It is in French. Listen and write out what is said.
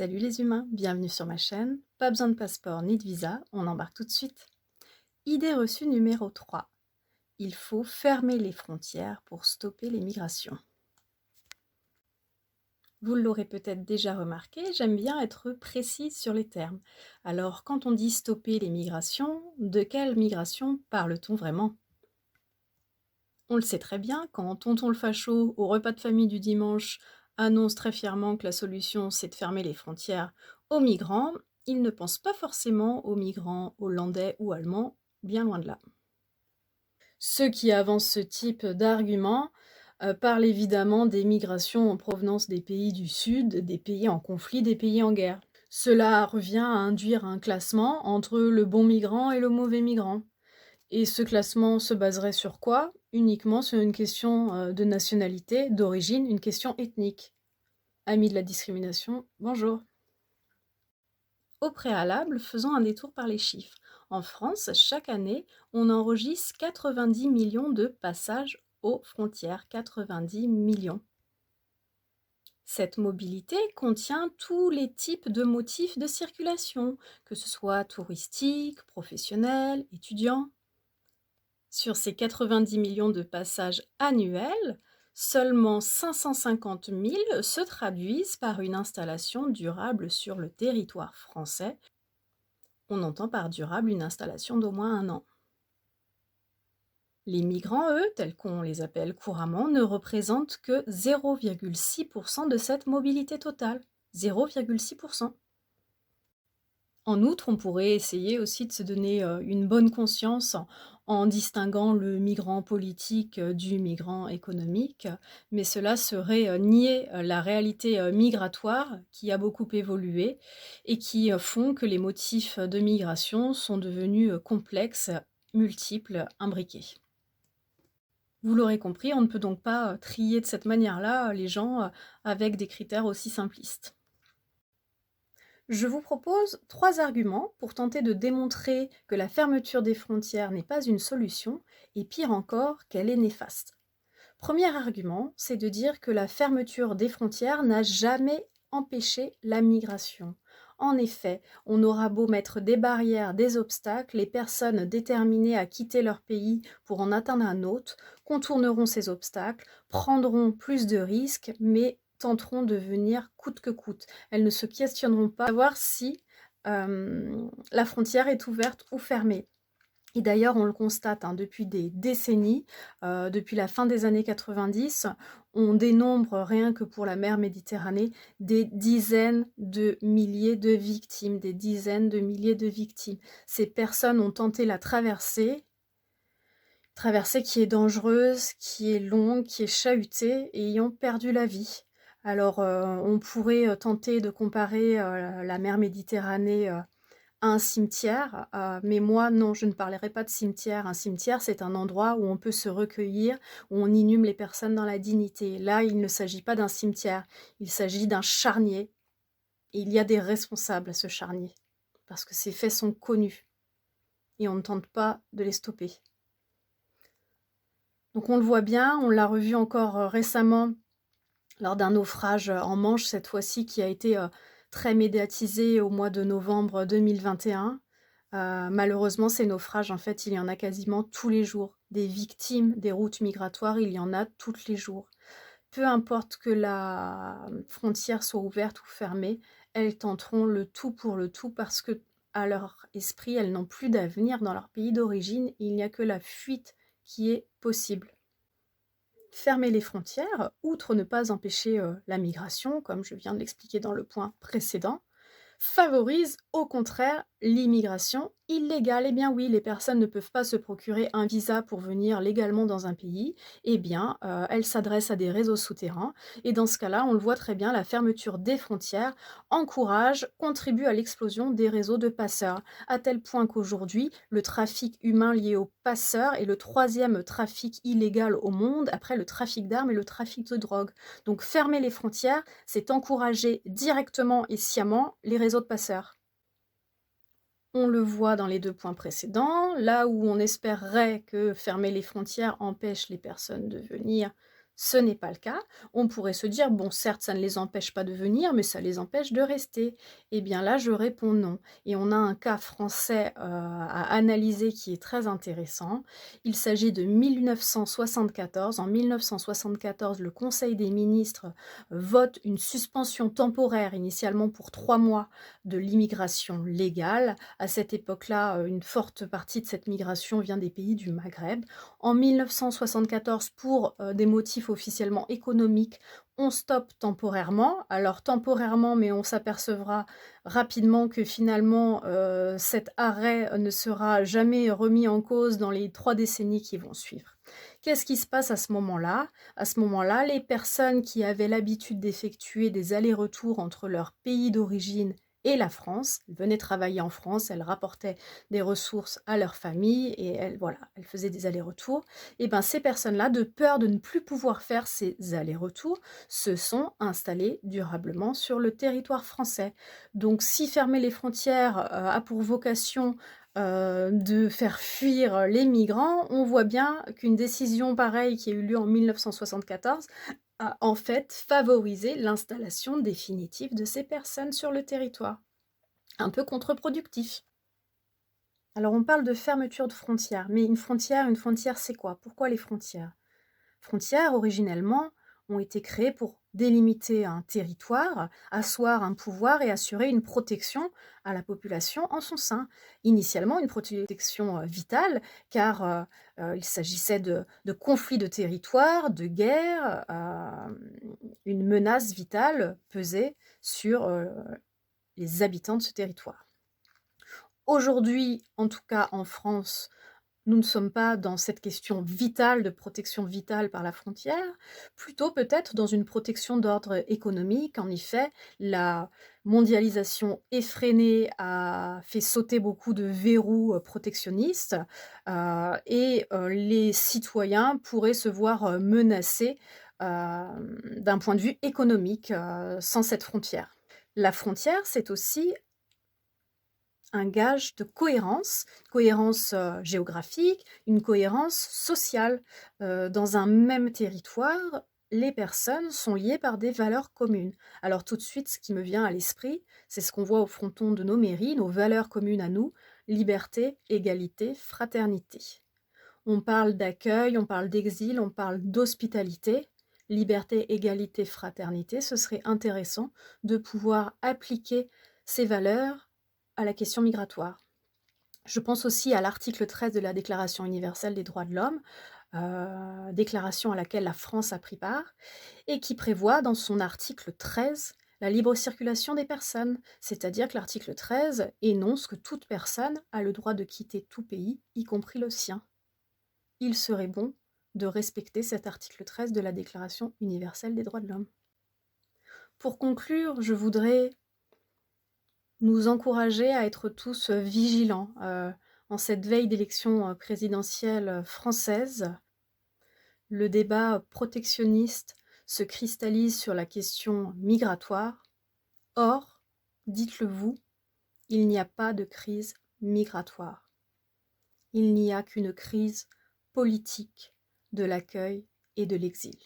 Salut les humains, bienvenue sur ma chaîne. Pas besoin de passeport ni de visa, on embarque tout de suite. Idée reçue numéro 3. Il faut fermer les frontières pour stopper les migrations. Vous l'aurez peut-être déjà remarqué, j'aime bien être précise sur les termes. Alors quand on dit stopper les migrations, de quelle migration parle-t-on vraiment? On le sait très bien, quand tonton le facho, au repas de famille du dimanche, annonce très fièrement que la solution c'est de fermer les frontières aux migrants, il ne pense pas forcément aux migrants hollandais ou allemands, bien loin de là. Ceux qui avancent ce type d'argument parlent évidemment des migrations en provenance des pays du Sud, des pays en conflit, des pays en guerre. Cela revient à induire un classement entre le bon migrant et le mauvais migrant. Et ce classement se baserait sur quoi? Uniquement sur une question de nationalité, d'origine, une question ethnique. Amis de la discrimination, bonjour. Au préalable, faisons un détour par les chiffres. En France, chaque année, on enregistre 90 millions de passages aux frontières. 90 millions. Cette mobilité contient tous les types de motifs de circulation, que ce soit touristique, professionnel, étudiant. Sur ces 90 millions de passages annuels, seulement 550 000 se traduisent par une installation durable sur le territoire français. On entend par durable une installation d'au moins 1 an. Les migrants, eux, tels qu'on les appelle couramment, ne représentent que 0,6% de cette mobilité totale. 0,6%. En outre, on pourrait essayer aussi de se donner une bonne conscience en distinguant le migrant politique du migrant économique, mais cela serait nier la réalité migratoire qui a beaucoup évolué et qui font que les motifs de migration sont devenus complexes, multiples, imbriqués. Vous l'aurez compris, on ne peut donc pas trier de cette manière-là les gens avec des critères aussi simplistes. Je vous propose 3 arguments pour tenter de démontrer que la fermeture des frontières n'est pas une solution et pire encore, qu'elle est néfaste. Premier argument, c'est de dire que la fermeture des frontières n'a jamais empêché la migration. En effet, on aura beau mettre des barrières, des obstacles, les personnes déterminées à quitter leur pays pour en atteindre un autre contourneront ces obstacles, prendront plus de risques, mais tenteront de venir coûte que coûte. Elles ne se questionneront pas à savoir si la frontière est ouverte ou fermée. Et d'ailleurs, on le constate depuis des décennies, depuis la fin des années 90, on dénombre rien que pour la mer Méditerranée des dizaines de milliers de victimes, des dizaines de milliers de victimes. Ces personnes ont tenté la traversée qui est dangereuse, qui est longue, qui est chahutée et y ont perdu la vie. Alors, on pourrait tenter de comparer la mer Méditerranée à un cimetière, mais moi non, je ne parlerai pas de cimetière. Un cimetière, c'est un endroit où on peut se recueillir, où on inhume les personnes dans la dignité. Là, il ne s'agit pas d'un cimetière, il s'agit d'un charnier. Et il y a des responsables à ce charnier, parce que ces faits sont connus, et on ne tente pas de les stopper. Donc on le voit bien, on l'a revu encore récemment lors d'un naufrage en Manche, cette fois-ci, qui a été très médiatisé au mois de novembre 2021. Malheureusement, ces naufrages, en fait, il y en a quasiment tous les jours. Des victimes des routes migratoires, il y en a tous les jours. Peu importe que la frontière soit ouverte ou fermée, elles tenteront le tout pour le tout parce que, à leur esprit, elles n'ont plus d'avenir dans leur pays d'origine. Il n'y a que la fuite qui est possible. Fermer les frontières, outre ne pas empêcher la migration, comme je viens de l'expliquer dans le point précédent, favorise au contraire l'immigration illégale. Eh bien oui, les personnes ne peuvent pas se procurer un visa pour venir légalement dans un pays, eh bien elles s'adressent à des réseaux souterrains et dans ce cas-là, on le voit très bien, la fermeture des frontières contribue à l'explosion des réseaux de passeurs, à tel point qu'aujourd'hui, le trafic humain lié aux passeurs est le 3e trafic illégal au monde après le trafic d'armes et le trafic de drogue. Donc fermer les frontières, c'est encourager directement et sciemment les réseaux de passeurs. On le voit dans les 2 points précédents, là où on espérerait que fermer les frontières empêche les personnes de venir Ce n'est pas le cas. On pourrait se dire, bon, certes, ça ne les empêche pas de venir, mais ça les empêche de rester. Eh bien là, je réponds non. Et on a un cas français à analyser qui est très intéressant. Il s'agit de 1974. En 1974, le Conseil des ministres vote une suspension temporaire, initialement pour 3 mois, de l'immigration légale. À cette époque-là, une forte partie de cette migration vient des pays du Maghreb. En 1974, pour des motifs officiellement économiques, on stoppe temporairement. Alors temporairement, mais on s'apercevra rapidement que finalement, cet arrêt ne sera jamais remis en cause dans les 3 décennies qui vont suivre. Qu'est-ce qui se passe à ce moment-là? À ce moment-là, les personnes qui avaient l'habitude d'effectuer des allers-retours entre leur pays d'origine et la France, elles venaient travailler en France, elles rapportaient des ressources à leur famille et elles faisaient des allers-retours. Et ben ces personnes-là, de peur de ne plus pouvoir faire ces allers-retours, se sont installées durablement sur le territoire français. Donc si fermer les frontières, a pour vocation, de faire fuir les migrants, on voit bien qu'une décision pareille qui a eu lieu en 1974 a en fait favorisé l'installation définitive de ces personnes sur le territoire. Un peu contre-productif. Alors on parle de fermeture de frontières, mais une frontière c'est quoi? Pourquoi les frontières? Frontières, originellement, ont été créées pour délimiter un territoire, asseoir un pouvoir et assurer une protection à la population en son sein. Initialement, une protection vitale, car il s'agissait de conflits de territoire, de guerre, une menace vitale pesait sur les habitants de ce territoire. Aujourd'hui, en tout cas en France, nous ne sommes pas dans cette question vitale de protection vitale par la frontière, plutôt peut-être dans une protection d'ordre économique. En effet, la mondialisation effrénée a fait sauter beaucoup de verrous protectionnistes les citoyens pourraient se voir menacés d'un point de vue économique sans cette frontière. La frontière, c'est aussi un gage de cohérence géographique, une cohérence sociale. Dans un même territoire, les personnes sont liées par des valeurs communes. Alors tout de suite, ce qui me vient à l'esprit, c'est ce qu'on voit au fronton de nos mairies, nos valeurs communes à nous: liberté, égalité, fraternité. On parle d'accueil, on parle d'exil, on parle d'hospitalité. Liberté, égalité, fraternité, ce serait intéressant de pouvoir appliquer ces valeurs à la question migratoire. Je pense aussi à l'article 13 de la Déclaration universelle des droits de l'homme, déclaration à laquelle la France a pris part, et qui prévoit dans son article 13 la libre circulation des personnes, c'est-à-dire que l'article 13 énonce que toute personne a le droit de quitter tout pays, y compris le sien. Il serait bon de respecter cet article 13 de la Déclaration universelle des droits de l'homme. Pour conclure, je voudrais nous encourager à être tous vigilants en cette veille d'élection présidentielle française. Le débat protectionniste se cristallise sur la question migratoire. Or, dites-le vous, il n'y a pas de crise migratoire. Il n'y a qu'une crise politique de l'accueil et de l'exil.